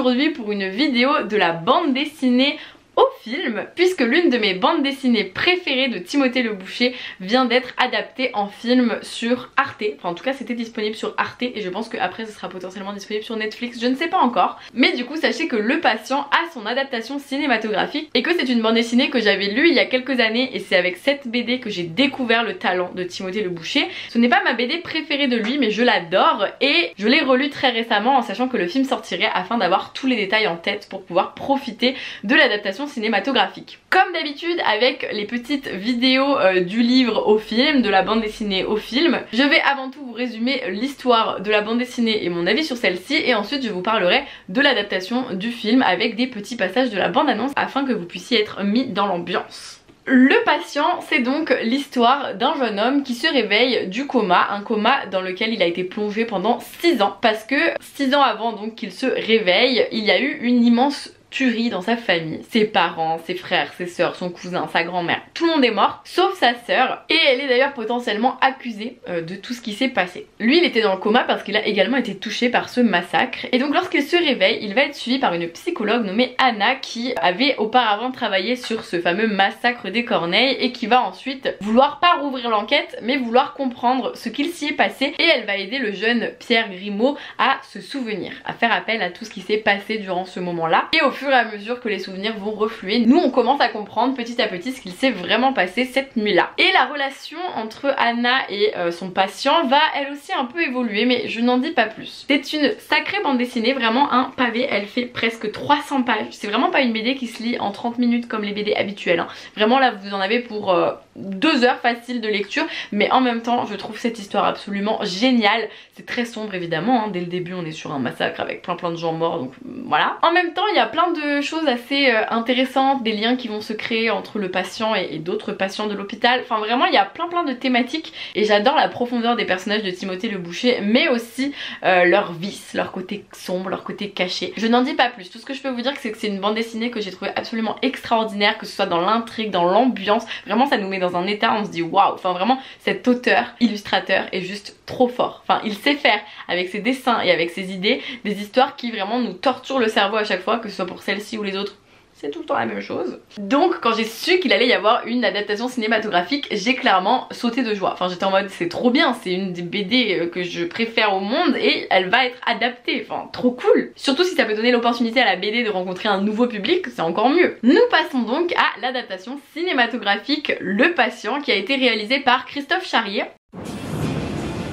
aujourd'hui pour une vidéo de la bande dessinée au film, puisque l'une de mes bandes dessinées préférées de Timothée Le Boucher vient d'être adaptée en film sur Arte. Enfin en tout cas c'était disponible sur Arte et je pense qu'après ce sera potentiellement disponible sur Netflix, je ne sais pas encore. Mais du coup sachez que Le Patient a son adaptation cinématographique et que c'est une bande dessinée que j'avais lue il y a quelques années et c'est avec cette BD que j'ai découvert le talent de Timothée Le Boucher. Ce n'est pas ma BD préférée de lui mais je l'adore et je l'ai relue très récemment en sachant que le film sortirait afin d'avoir tous les détails en tête pour pouvoir profiter de l'adaptation cinématographique. Comme d'habitude avec les petites vidéos du livre au film, de la bande dessinée au film, je vais avant tout vous résumer l'histoire de la bande dessinée et mon avis sur celle-ci et ensuite je vous parlerai de l'adaptation du film avec des petits passages de la bande-annonce afin que vous puissiez être mis dans l'ambiance. Le Patient, c'est donc l'histoire d'un jeune homme qui se réveille du coma, un coma dans lequel il a été plongé pendant 6 ans parce que 6 ans avant donc qu'il se réveille, il y a eu une immense tuerie dans sa famille. Ses parents, ses frères, ses sœurs, son cousin, sa grand-mère, tout le monde est mort, sauf sa sœur, et elle est d'ailleurs potentiellement accusée de tout ce qui s'est passé. Lui il était dans le coma parce qu'il a également été touché par ce massacre, et donc lorsqu'il se réveille, il va être suivi par une psychologue nommée Anna qui avait auparavant travaillé sur ce fameux massacre des Corneilles et qui va ensuite vouloir pas rouvrir l'enquête mais vouloir comprendre ce qu'il s'y est passé, et elle va aider le jeune Pierre Grimaud à se souvenir, à faire appel à tout ce qui s'est passé durant ce moment-là, et au fur et à mesure que les souvenirs vont refluer, nous on commence à comprendre petit à petit ce qu'il s'est vraiment passé cette nuit-là. Et la relation entre Anna et son patient va elle aussi un peu évoluer, mais je n'en dis pas plus. C'est une sacrée bande dessinée, vraiment un pavé, elle fait presque 300 pages. C'est vraiment pas une BD qui se lit en 30 minutes comme les BD habituelles, hein. Vraiment là vous en avez pour 2 heures facile de lecture, mais en même temps je trouve cette histoire absolument géniale. C'est très sombre évidemment, hein. Dès le début on est sur un massacre avec plein de gens morts, donc voilà. En même temps il y a plein de choses assez intéressantes, des liens qui vont se créer entre le patient et d'autres patients de l'hôpital. Enfin vraiment il y a plein de thématiques et j'adore la profondeur des personnages de Timothée Le Boucher, mais aussi leurs vices, leur côté sombre, leur côté caché. Je n'en dis pas plus, tout ce que je peux vous dire c'est que c'est une bande dessinée que j'ai trouvé absolument extraordinaire, que ce soit dans l'intrigue, dans l'ambiance, vraiment ça nous met dans un état, on se dit waouh, enfin vraiment cet auteur, illustrateur est juste trop fort. Enfin il sait faire avec ses dessins et avec ses idées des histoires qui vraiment nous torturent le cerveau à chaque fois, que ce soit pour celle-ci ou les autres. C'est tout le temps la même chose. Donc quand j'ai su qu'il allait y avoir une adaptation cinématographique, j'ai clairement sauté de joie. Enfin j'étais en mode c'est trop bien, c'est une des BD que je préfère au monde et elle va être adaptée, enfin trop cool. Surtout si ça peut donner l'opportunité à la BD de rencontrer un nouveau public, c'est encore mieux. Nous passons donc à l'adaptation cinématographique Le Patient qui a été réalisée par Christophe Charrier.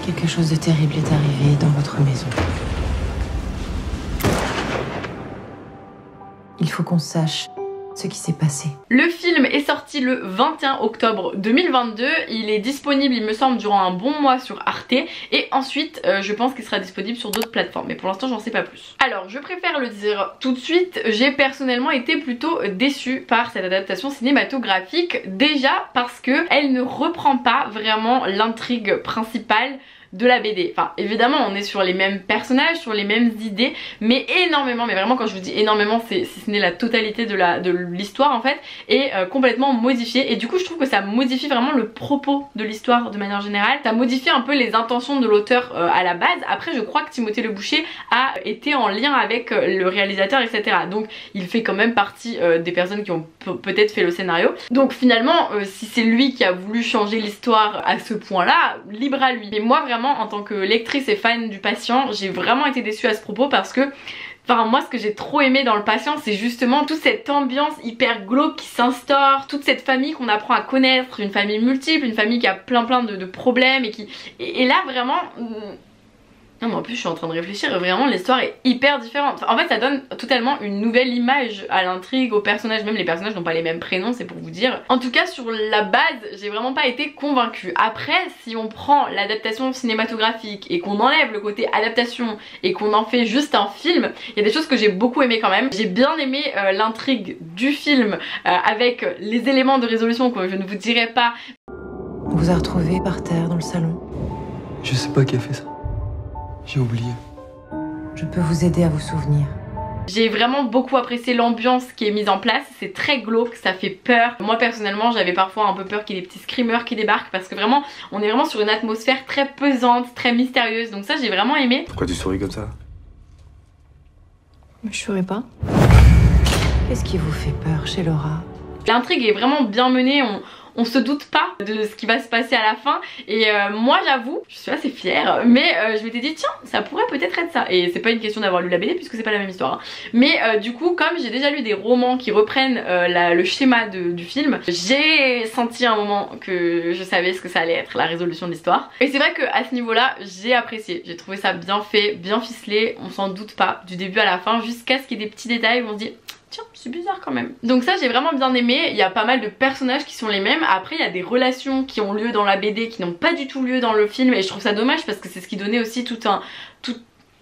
Quelque chose de terrible est arrivé dans votre maison. Il faut qu'on sache ce qui s'est passé. Le film est sorti le 21 octobre 2022, il est disponible il me semble durant un bon mois sur Arte et ensuite je pense qu'il sera disponible sur d'autres plateformes, mais pour l'instant j'en sais pas plus. Alors je préfère le dire tout de suite, j'ai personnellement été plutôt déçue par cette adaptation cinématographique, déjà parce que elle ne reprend pas vraiment l'intrigue principale de la BD. Enfin évidemment on est sur les mêmes personnages, sur les mêmes idées, mais énormément, mais vraiment quand je vous dis énormément c'est si ce n'est la totalité de l'histoire en fait, est complètement modifiée, et du coup je trouve que ça modifie vraiment le propos de l'histoire de manière générale, ça modifie un peu les intentions de l'auteur à la base. Après je crois que Timothée Le Boucher a été en lien avec le réalisateur etc, donc il fait quand même partie des personnes qui ont peut-être fait le scénario, donc finalement si c'est lui qui a voulu changer l'histoire à ce point là, libre à lui. Mais moi vraiment en tant que lectrice et fan du Patient, j'ai vraiment été déçue à ce propos parce que enfin moi ce que j'ai trop aimé dans Le Patient c'est justement toute cette ambiance hyper glauque qui s'instaure, toute cette famille qu'on apprend à connaître, une famille multiple, une famille qui a plein de problèmes et qui... Et là vraiment... Non mais en plus je suis en train de réfléchir, vraiment l'histoire est hyper différente. En fait ça donne totalement une nouvelle image à l'intrigue, aux personnages, même les personnages n'ont pas les mêmes prénoms, c'est pour vous dire. En tout cas sur la base j'ai vraiment pas été convaincue. Après si on prend l'adaptation cinématographique et qu'on enlève le côté adaptation et qu'on en fait juste un film, il y a des choses que j'ai beaucoup aimé quand même. J'ai bien aimé l'intrigue du film avec les éléments de résolution que je ne vous dirai pas. On vous a retrouvé par terre dans le salon. Je sais pas qui a fait ça. J'ai oublié. Je peux vous aider à vous souvenir. J'ai vraiment beaucoup apprécié l'ambiance qui est mise en place, c'est très glauque, ça fait peur. Moi personnellement j'avais parfois un peu peur qu'il y ait des petits screamers qui débarquent parce que vraiment on est vraiment sur une atmosphère très pesante, très mystérieuse, donc ça j'ai vraiment aimé. Pourquoi tu souris comme ça? Mais je ferai pas. Qu'est-ce qui vous fait peur chez Laura? L'intrigue est vraiment bien menée, on se doute pas de ce qui va se passer à la fin et moi j'avoue, je suis assez fière mais je m'étais dit tiens ça pourrait peut-être être ça et c'est pas une question d'avoir lu la BD puisque c'est pas la même histoire hein. Mais du coup comme j'ai déjà lu des romans qui reprennent le schéma du film, j'ai senti un moment que je savais ce que ça allait être la résolution de l'histoire et c'est vrai que à ce niveau là j'ai apprécié, j'ai trouvé ça bien fait, bien ficelé, on s'en doute pas du début à la fin jusqu'à ce qu'il y ait des petits détails où on se dit tiens, c'est bizarre quand même. Donc ça j'ai vraiment bien aimé, il y a pas mal de personnages qui sont les mêmes. Après il y a des relations qui ont lieu dans la BD qui n'ont pas du tout lieu dans le film et je trouve ça dommage parce que c'est ce qui donnait aussi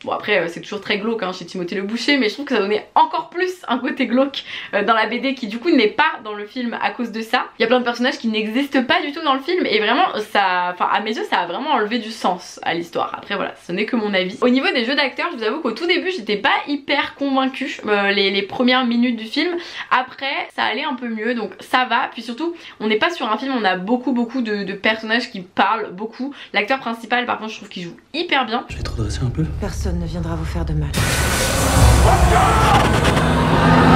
Bon après c'est toujours très glauque hein, chez Timothée le Boucher mais je trouve que ça donnait encore plus un côté glauque dans la BD qui du coup n'est pas dans le film à cause de ça. Il y a plein de personnages qui n'existent pas du tout dans le film et vraiment ça, enfin à mes yeux ça a vraiment enlevé du sens à l'histoire. Après voilà, ce n'est que mon avis. Au niveau des jeux d'acteurs, je vous avoue qu'au tout début j'étais pas hyper convaincue les premières minutes du film. Après ça allait un peu mieux donc ça va. Puis surtout on n'est pas sur un film, on a beaucoup de personnages qui parlent beaucoup. L'acteur principal par contre je trouve qu'il joue hyper bien. Je vais te redresser un peu. Personne ne viendra vous faire de mal.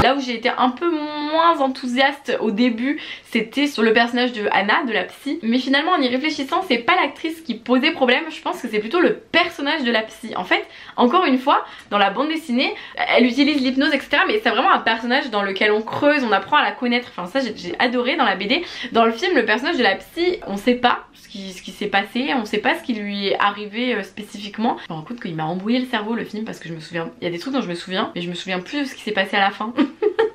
Là où j'ai été un peu moins enthousiaste au début, c'était sur le personnage de Anna, de la psy. Mais finalement en y réfléchissant, c'est pas l'actrice qui posait problème, je pense que c'est plutôt le personnage de la psy. En fait, encore une fois, dans la bande dessinée, elle utilise l'hypnose etc. Mais c'est vraiment un personnage dans lequel on creuse, on apprend à la connaître. Enfin ça j'ai adoré dans la BD. Dans le film, le personnage de la psy, on sait pas ce qui s'est passé, on sait pas ce qui lui est arrivé spécifiquement. Je me rends compte qu'il m'a embrouillé le cerveau le film parce que je me souviens, il y a des trucs dont je me souviens mais je me souviens plus de ce qui s'est passé à la fin.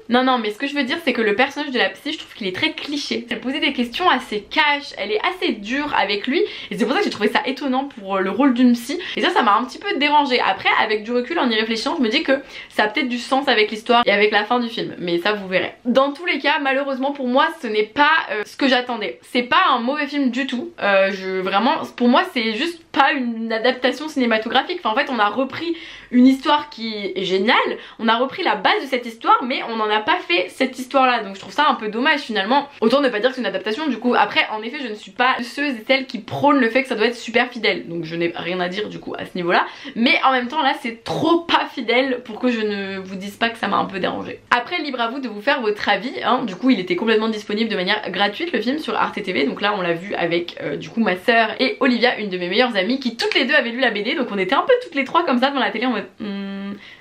Non mais ce que je veux dire c'est que le personnage de la psy je trouve qu'il est très cliché. Elle posait des questions assez cash, elle est assez dure avec lui et c'est pour ça que j'ai trouvé ça étonnant pour le rôle d'une psy et ça m'a un petit peu dérangée. Après avec du recul en y réfléchissant je me dis que ça a peut-être du sens avec l'histoire et avec la fin du film mais ça vous verrez. Dans tous les cas malheureusement pour moi ce n'est pas ce que j'attendais. C'est pas un mauvais film du tout, vraiment pour moi c'est juste pas une adaptation cinématographique. Enfin en fait on a repris une histoire qui est géniale, on a repris la base de cette histoire mais on n'en a pas fait cette histoire là donc je trouve ça un peu dommage finalement. Autant ne pas dire que c'est une adaptation du coup. Après en effet je ne suis pas ceux et celles qui prônent le fait que ça doit être super fidèle donc je n'ai rien à dire du coup à ce niveau là mais en même temps là c'est trop pas fidèle pour que je ne vous dise pas que ça m'a un peu dérangé. Après libre à vous de vous faire votre avis hein. Du coup il était complètement disponible de manière gratuite le film sur Arte TV donc là on l'a vu avec du coup ma soeur et Olivia, une de mes meilleures amies qui toutes les deux avaient lu la BD donc on était un peu toutes les trois comme ça devant la télé en mode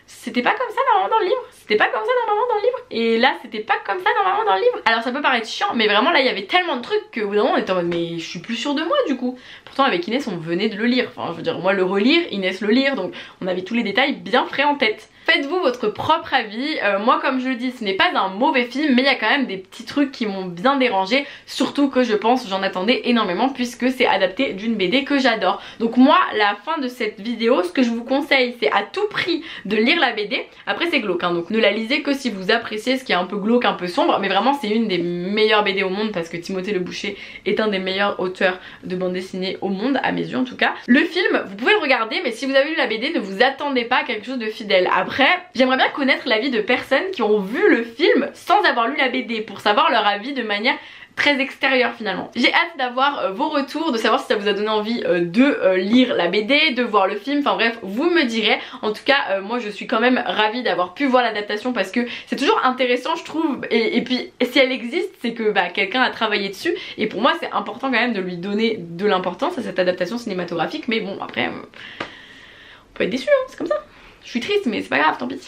c'était pas comme ça normalement dans le livre, c'était pas comme ça normalement dans le livre et là c'était pas comme ça normalement dans le livre. Alors ça peut paraître chiant mais vraiment là il y avait tellement de trucs qu'au bout d'un moment on était en mode mais je suis plus sûre de moi du coup. Pourtant avec Inès on venait de le lire, enfin je veux dire moi le relire, Inès le lire donc on avait tous les détails bien frais en tête. Faites-vous votre propre avis, moi comme je le dis ce n'est pas un mauvais film mais il y a quand même des petits trucs qui m'ont bien dérangé, surtout que je pense j'en attendais énormément puisque c'est adapté d'une BD que j'adore. Donc moi la fin de cette vidéo ce que je vous conseille c'est à tout prix de lire la BD. Après c'est glauque hein, donc ne la lisez que si vous appréciez ce qui est un peu glauque, un peu sombre mais vraiment c'est une des meilleures BD au monde parce que Timothée le Boucher est un des meilleurs auteurs de bande dessinée au monde à mes yeux en tout cas. Le film vous pouvez le regarder mais si vous avez lu la BD ne vous attendez pas à quelque chose de fidèle. Après j'aimerais bien connaître l'avis de personnes qui ont vu le film sans avoir lu la BD pour savoir leur avis de manière très extérieure finalement. J'ai hâte d'avoir vos retours, de savoir si ça vous a donné envie de lire la BD, de voir le film, enfin bref vous me direz. En tout cas moi je suis quand même ravie d'avoir pu voir l'adaptation parce que c'est toujours intéressant je trouve et puis si elle existe c'est que quelqu'un a travaillé dessus et pour moi c'est important quand même de lui donner de l'importance à cette adaptation cinématographique mais bon après on peut être déçu hein, c'est comme ça. Je suis triste mais c'est pas grave, tant pis.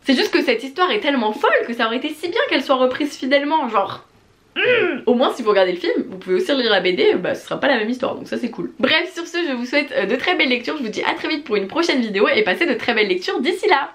C'est juste que cette histoire est tellement folle que ça aurait été si bien qu'elle soit reprise fidèlement, genre... Au moins si vous regardez le film, vous pouvez aussi lire la BD, ce sera pas la même histoire donc ça c'est cool. Bref sur ce je vous souhaite de très belles lectures, je vous dis à très vite pour une prochaine vidéo et passez de très belles lectures d'ici là.